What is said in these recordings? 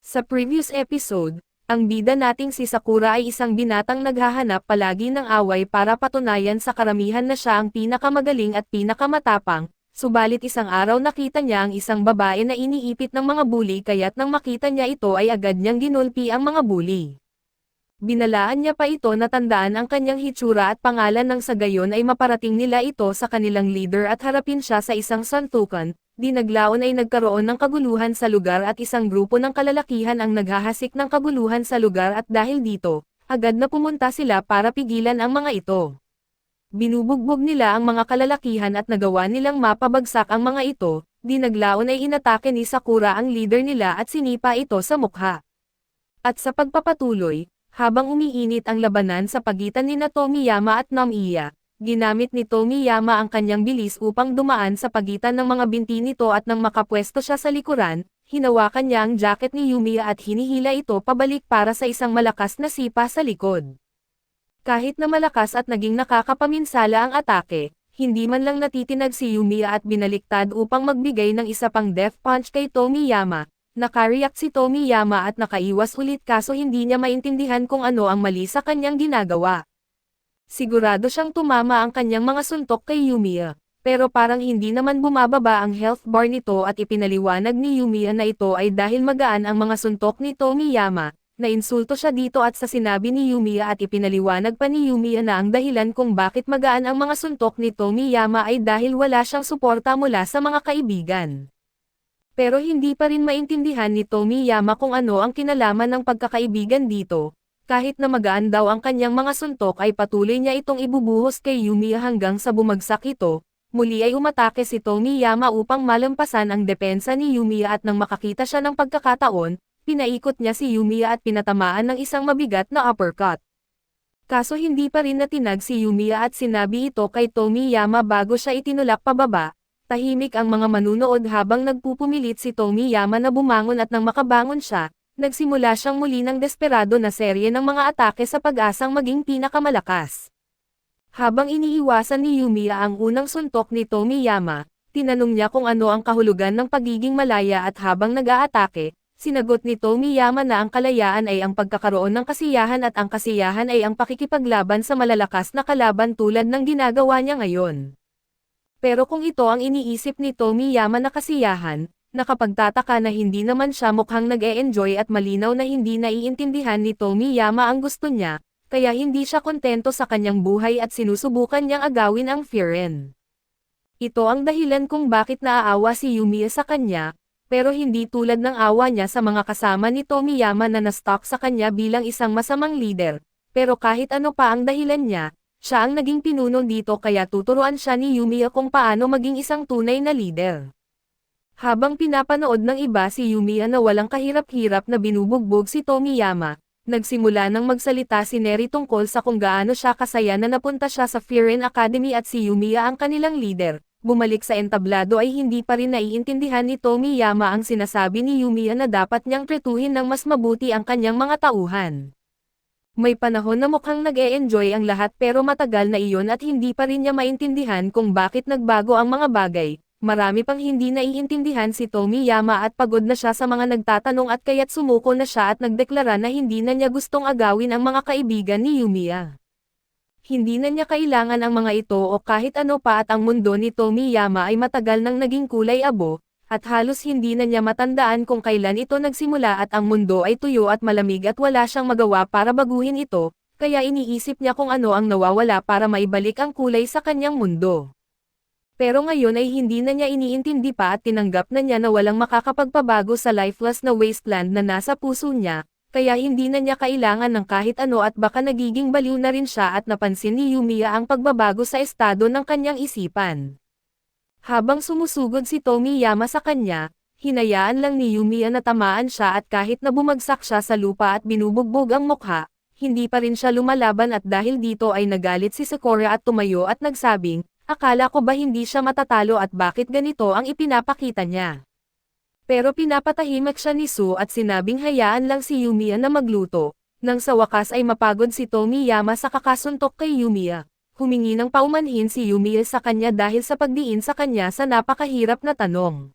Sa previous episode, ang bida nating si Sakura ay isang binatang naghahanap palagi ng away para patunayan sa karamihan na siya ang pinakamagaling at pinakamatapang, subalit isang araw nakita niya ang isang babae na iniipit ng mga bully kaya't nang makita niya ito ay agad niyang ginulpi ang mga bully. Binalaan niya pa ito na tandaan ang kanyang hitsura at pangalan nang sa gayon ay maparating nila ito sa kanilang leader at harapin siya sa isang suntukan. Di naglaon ay nagkaroon ng kaguluhan sa lugar at isang grupo ng kalalakihan ang naghahasik ng kaguluhan sa lugar at dahil dito, agad na pumunta sila para pigilan ang mga ito. Binubugbog nila ang mga kalalakihan at nagawa nilang mapabagsak ang mga ito, di naglaon ay inatake ni Sakura ang leader nila at sinipa ito sa mukha. At sa pagpapatuloy, habang umiinit ang labanan sa pagitan ni Tomiyama at Nomiya, ginamit ni Tomiyama ang kanyang bilis upang dumaan sa pagitan ng mga binti nito at nang makapwesto siya sa likuran, hinawakan niya ang jacket ni Yumiya at hinihila ito pabalik para sa isang malakas na sipa sa likod. Kahit na malakas at naging nakakapaminsala ang atake, hindi man lang natitinag si Yumiya at binaliktad upang magbigay ng isa pang death punch kay Tomiyama. Nakareact si Tomiyama at nakaiwas ulit kaso hindi niya maintindihan kung ano ang mali sa kanyang ginagawa. Sigurado siyang tumama ang kanyang mga suntok kay Yumiya, pero parang hindi naman bumababa ang health bar nito at ipinaliwanag ni Yumiya na ito ay dahil magaan ang mga suntok ni Tomiyama. Nainsulto siya dito at sa sinabi ni Yumiya at ipinaliwanag pa ni Yumiya na ang dahilan kung bakit magaan ang mga suntok ni Tomiyama ay dahil wala siyang suporta mula sa mga kaibigan. Pero hindi pa rin maintindihan ni Tomiyama kung ano ang kinalaman ng pagkakaibigan dito. Kahit na magaan daw ang kanyang mga suntok ay patuloy niya itong ibubuhos kay Yumiya hanggang sa bumagsak ito. Muli ay umatake si Tomiyama upang malampasan ang depensa ni Yumiya at nang makakita siya ng pagkakataon, pinaikot niya si Yumiya at pinatamaan ng isang mabigat na uppercut. Kaso hindi pa rin natinag si Yumiya at sinabi ito kay Tomiyama bago siya itinulak pababa. Tahimik ang mga manunood habang nagpupumilit si Tomiyama na bumangon at nang makabangon siya, nagsimula siyang muli ng desperado na serye ng mga atake sa pag-asang maging pinakamalakas. Habang iniiwasan ni Yumiya ang unang suntok ni Tomiyama, tinanong niya kung ano ang kahulugan ng pagiging malaya at habang nag-aatake, sinagot ni Tomiyama na ang kalayaan ay ang pagkakaroon ng kasiyahan at ang kasiyahan ay ang pakikipaglaban sa malalakas na kalaban tulad ng ginagawa niya ngayon. Pero kung ito ang iniisip ni Tomiyama na kasiyahan, nakapagtataka na hindi naman siya mukhang nag-e-enjoy at malinaw na hindi naiintindihan ni Tomiyama ang gusto niya, kaya hindi siya kontento sa kanyang buhay at sinusubukan niyang agawin ang Firen. Ito ang dahilan kung bakit naaawa si Yumiya sa kanya, pero hindi tulad ng awa niya sa mga kasama ni Tomiyama na na-stalk sa kanya bilang isang masamang leader, pero kahit ano pa ang dahilan niya, siya ang naging pinuno dito kaya tuturuan siya ni Yumiya kung paano maging isang tunay na leader. Habang pinapanood ng iba si Yumiya na walang kahirap-hirap na binubugbog si Tomiyama, nagsimula ng magsalita si Neri tungkol sa kung gaano siya kasaya na napunta siya sa Firen Academy at si Yumiya ang kanilang leader. Bumalik sa entablado ay hindi pa rin naiintindihan ni Tomiyama ang sinasabi ni Yumiya na dapat niyang tretuhin ng mas mabuti ang kanyang mga tauhan. May panahon na mukhang nag-e-enjoy ang lahat pero matagal na iyon at hindi pa rin niya maintindihan kung bakit nagbago ang mga bagay. Marami pang hindi naiintindihan si Tomiyama at pagod na siya sa mga nagtatanong at kaya't sumuko na siya at nagdeklara na hindi na niya gustong agawin ang mga kaibigan ni Yumiya. Hindi na niya kailangan ang mga ito o kahit ano pa at ang mundo ni Tomiyama ay matagal nang naging kulay abo, at halos hindi na niya matandaan kung kailan ito nagsimula at ang mundo ay tuyo at malamig at wala siyang magawa para baguhin ito, kaya iniisip niya kung ano ang nawawala para maibalik ang kulay sa kanyang mundo. Pero ngayon ay hindi na niya iniintindi pa at tinanggap na niya na walang makakapagpabago sa lifeless na wasteland na nasa puso niya, kaya hindi na niya kailangan ng kahit ano at baka nagiging baliw na rin siya at napansin ni Yumiya ang pagbabago sa estado ng kanyang isipan. Habang sumusugod si Tomiyama sa kanya, hinayaan lang ni Yumiya na tamaan siya at kahit na bumagsak siya sa lupa at binubugbog ang mukha, hindi pa rin siya lumalaban at dahil dito ay nagalit si Sakura at tumayo at nagsabing, akala ko ba hindi siya matatalo at bakit ganito ang ipinapakita niya. Pero pinapatahimik siya ni Su at sinabing hayaan lang si Yumiya na magluto, nang sa wakas ay mapagod si Tomiyama sa kakasuntok kay Yumiya. Humingi ng paumanhin si Yumiya sa kanya dahil sa pagdiin sa kanya sa napakahirap na tanong.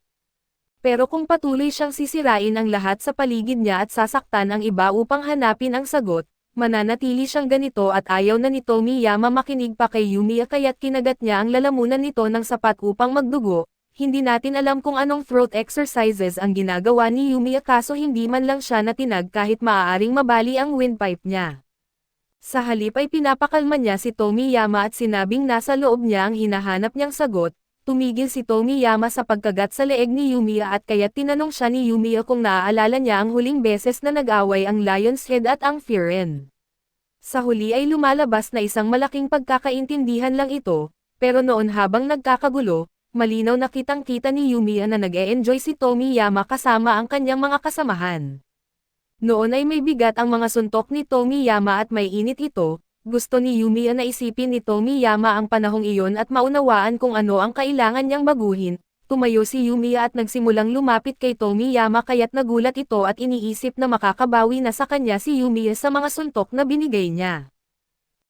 Pero kung patuloy siyang sisirain ang lahat sa paligid niya at sasaktan ang iba upang hanapin ang sagot, mananatili siyang ganito at ayaw na ni Tomiyama makinig pa kay Yumiya kaya't kinagat niya ang lalamunan nito ng sapat upang magdugo. Hindi natin alam kung anong throat exercises ang ginagawa ni Yumiya kaso hindi man lang siya natinag kahit maaaring mabali ang windpipe niya. Sa halip ay pinapakalma niya si Tomiyama at sinabing nasa loob niya ang hinahanap niyang sagot. Tumigil si Tomiyama sa pagkagat sa leeg ni Yumiya at kaya tinanong siya ni Yumiya kung naaalala niya ang huling beses na nag-away ang Lion's Head at ang Firen. Sa huli ay lumalabas na isang malaking pagkakaintindihan lang ito, pero noon habang nagkakagulo, malinaw na kitang-kita ni Yumiya na nag-e-enjoy si Tomiyama kasama ang kanyang mga kasamahan. Noon ay may bigat ang mga suntok ni Tomiyama at may init ito, gusto ni Yumiya na isipin ni Tomiyama ang panahong iyon at maunawaan kung ano ang kailangan niyang baguhin. Tumayo si Yumiya at nagsimulang lumapit kay Tomiyama kaya't nagulat ito at iniisip na makakabawi na sa kanya si Yumiya sa mga suntok na binigay niya.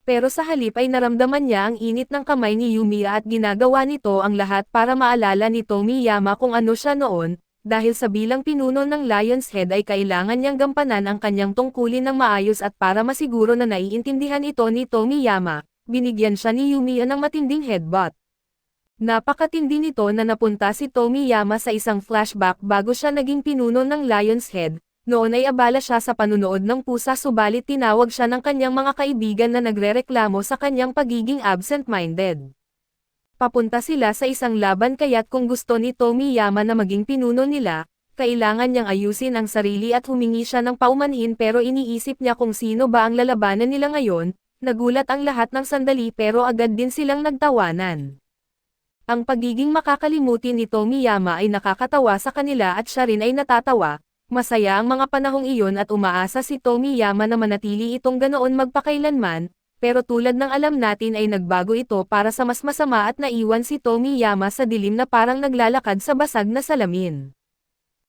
Pero sa halip ay naramdaman niya ang init ng kamay ni Yumiya at ginagawa nito ang lahat para maalala ni Tomiyama kung ano siya noon, dahil sa bilang pinuno ng Lion's Head ay kailangan niyang gampanan ang kanyang tungkulin ng maayos at para masiguro na naiintindihan ito ni Tomiyama, binigyan siya ni Yumiya ng matinding headbutt. Napakatindi nito na napunta si Tomiyama sa isang flashback bago siya naging pinuno ng Lion's Head. Noon ay abala siya sa panunood ng pusa subalit tinawag siya ng kanyang mga kaibigan na nagrereklamo sa kanyang pagiging absent-minded. Papunta sila sa isang laban kaya't kung gusto ni Tomiyama na maging pinuno nila, kailangan niyang ayusin ang sarili at humingi siya ng paumanhin pero iniisip niya kung sino ba ang lalabanan nila ngayon, nagulat ang lahat ng sandali pero agad din silang nagtawanan. Ang pagiging makakalimutin ni Tomiyama ay nakakatawa sa kanila at siya rin ay natatawa. Masaya ang mga panahong iyon at umaasa si Tomiyama na manatili itong ganoon magpakailanman, pero tulad ng alam natin ay nagbago ito para sa mas masama at naiwan si Tomiyama sa dilim na parang naglalakad sa basag na salamin.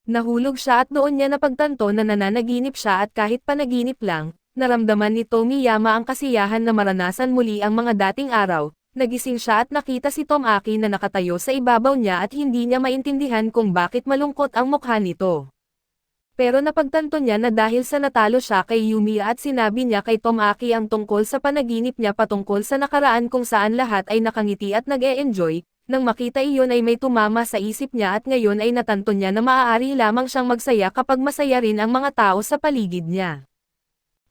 Nahulog siya at doon niya napagtanto na nananaginip siya at kahit panaginip lang, naramdaman ni Tomiyama ang kasiyahan na maranasan muli ang mga dating araw. Nagising siya at nakita si Tomaki na nakatayo sa ibabaw niya at hindi niya maintindihan kung bakit malungkot ang mukha nito. Pero napagtanto niya na dahil sa natalo siya kay Yumiya at sinabi niya kay Tomaki ang tungkol sa panaginip niya patungkol sa nakaraan kung saan lahat ay nakangiti at nag-e-enjoy, nang makita iyon ay may tumama sa isip niya at ngayon ay natanto niya na maaari lamang siyang magsaya kapag masaya rin ang mga tao sa paligid niya.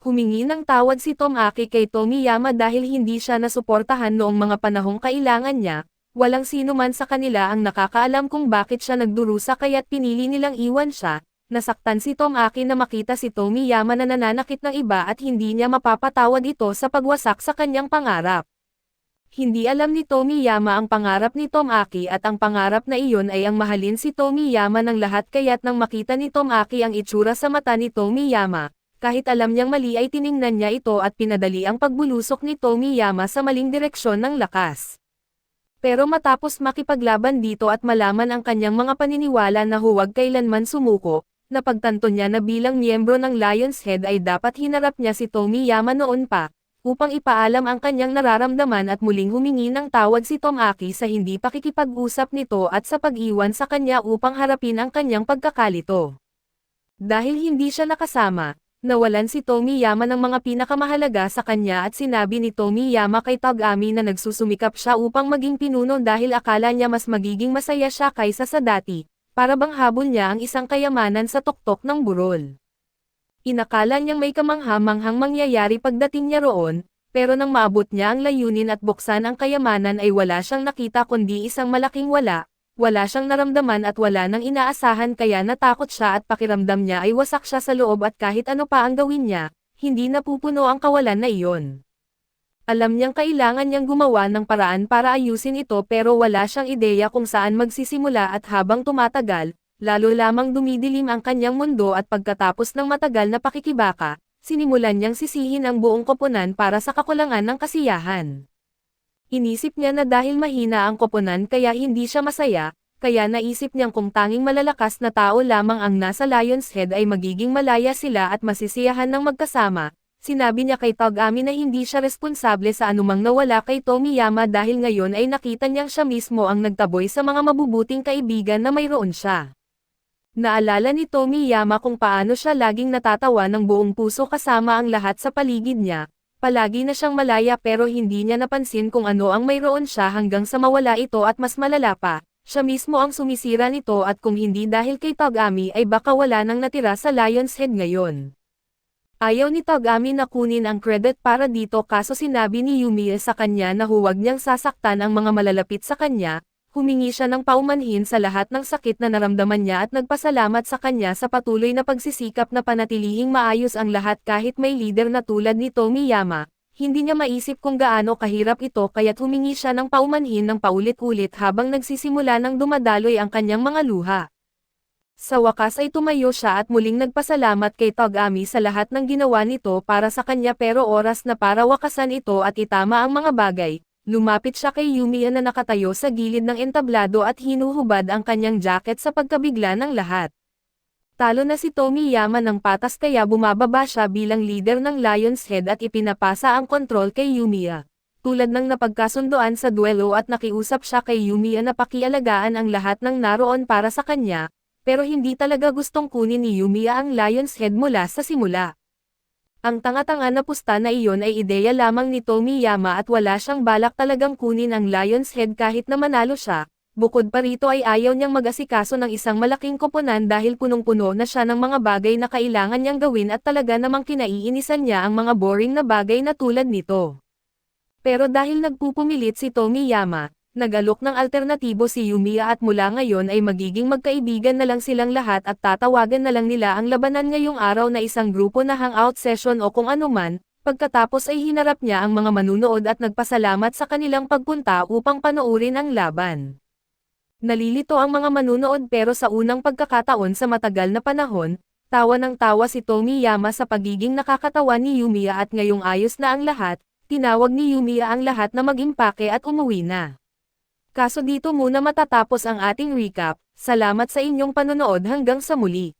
Humingi ng tawad si Tomaki kay Tomiyama dahil hindi siya nasuportahan noong mga panahong kailangan niya, walang sino man sa kanila ang nakakaalam kung bakit siya nagdurusa kaya't pinili nilang iwan siya. Nasaktan si Tomaki na makita si Tomiyama na nananakit ng iba at hindi niya mapapatawad ito sa pagwasak sa kanyang pangarap. Hindi alam ni Tomiyama ang pangarap ni Tomaki at ang pangarap na iyon ay ang mahalin si Tomiyama ng lahat kaya't nang makita ni Tomaki ang itsura sa mata ni Tomiyama, kahit alam niyang mali ay tiningnan niya ito at pinadali ang pagbulusok ni Tomiyama sa maling direksyon ng lakas. Pero matapos makipaglaban dito at malaman ang kanyang mga paniniwala na huwag kailanman sumuko, napagtanto niya na bilang miyembro ng Lion's Head ay dapat hinarap niya si Tomiyama noon pa, upang ipaalam ang kanyang nararamdaman at muling humingi ng tawad si Tomaki sa hindi pakikipag-usap nito at sa pag-iwan sa kanya upang harapin ang kanyang pagkakalito. Dahil hindi siya nakasama, nawalan si Tomiyama ng mga pinakamahalaga sa kanya at sinabi ni Tomiyama kay Togami na nagsusumikap siya upang maging pinuno dahil akala niya mas magiging masaya siya kaysa sa dati. Para bang habol niya ang isang kayamanan sa tuktok ng burol. Inakala niyang may kamangha-manghang mangyayari pagdating niya roon, pero nang maabot niya ang layunin at buksan ang kayamanan ay wala siyang nakita kundi isang malaking wala siyang naramdaman at wala nang inaasahan kaya natakot siya at pakiramdam niya ay wasak siya sa loob at kahit ano pa ang gawin niya, hindi napupuno ang kawalan na iyon. Alam niyang kailangan niyang gumawa ng paraan para ayusin ito pero wala siyang ideya kung saan magsisimula at habang tumatagal, lalo lamang dumidilim ang kanyang mundo at pagkatapos ng matagal na pakikibaka, sinimulan niyang sisihin ang buong koponan para sa kakulangan ng kasiyahan. Inisip niya na dahil mahina ang koponan kaya hindi siya masaya, kaya naisip niyang kung tanging malalakas na tao lamang ang nasa Lion's Head ay magiging malaya sila at masisiyahan ng magkasama. Sinabi niya kay Togami na hindi siya responsable sa anumang nawala kay Tomiyama dahil ngayon ay nakita niyang siya mismo ang nagtaboy sa mga mabubuting kaibigan na mayroon siya. Naalala ni Tomiyama kung paano siya laging natatawa ng buong puso kasama ang lahat sa paligid niya. Palagi na siyang malaya pero hindi niya napansin kung ano ang mayroon siya hanggang sa mawala ito at mas malala pa. Siya mismo ang sumisira nito at kung hindi dahil kay Togami ay baka wala nang natira sa Lion's Head ngayon. Ayaw ni Togami na kunin ang credit para dito kaso sinabi ni Yumiya sa kanya na huwag niyang sasaktan ang mga malalapit sa kanya, humingi siya ng paumanhin sa lahat ng sakit na naramdaman niya at nagpasalamat sa kanya sa patuloy na pagsisikap na panatilihing maayos ang lahat kahit may leader na tulad ni Tomiyama. Hindi niya maisip kung gaano kahirap ito kaya't humingi siya ng paumanhin ng paulit-ulit habang nagsisimula ng dumadaloy ang kanyang mga luha. Sa wakas ay tumayo siya at muling nagpasalamat kay Togami sa lahat ng ginawa nito para sa kanya pero oras na para wakasan ito at itama ang mga bagay. Lumapit siya kay Yumiya na nakatayo sa gilid ng entablado at hinuhubad ang kanyang jacket sa pagkabigla ng lahat. Talo na si Tomiyama ng patas kaya bumababa siya bilang leader ng Lion's Head at ipinapasa ang kontrol kay Yumiya. Tulad ng napagkasundoan sa duelo at nakiusap siya kay Yumiya na pakialagaan ang lahat ng naroon para sa kanya, pero hindi talaga gustong kunin ni Yumiya ang Lion's Head mula sa simula. Ang tanga-tanga na pusta na iyon ay ideya lamang ni Tomiyama at wala siyang balak talagang kunin ang Lion's Head kahit na manalo siya. Bukod pa rito ay ayaw niyang mag-asikaso ng isang malaking koponan dahil punong-puno na siya ng mga bagay na kailangan niyang gawin at talaga namang kinaiinisan niya ang mga boring na bagay na tulad nito. Pero dahil nagpupumilit si Tomiyama, nag-alok ng alternatibo si Yumiya at mula ngayon ay magiging magkaibigan na lang silang lahat at tatawagan na lang nila ang labanan ngayong araw na isang grupo na hangout session o kung anuman. Pagkatapos ay hinarap niya ang mga manunood at nagpasalamat sa kanilang pagpunta upang panoorin ang laban. Nalilito ang mga manunood pero sa unang pagkakataon sa matagal na panahon, tawa ng tawa si Tomiyama sa pagiging nakakatawa ni Yumiya at ngayong ayos na ang lahat, tinawag ni Yumiya ang lahat na mag-impake at umuwi na. Kaso dito muna matatapos ang ating recap, salamat sa inyong panonood hanggang sa muli.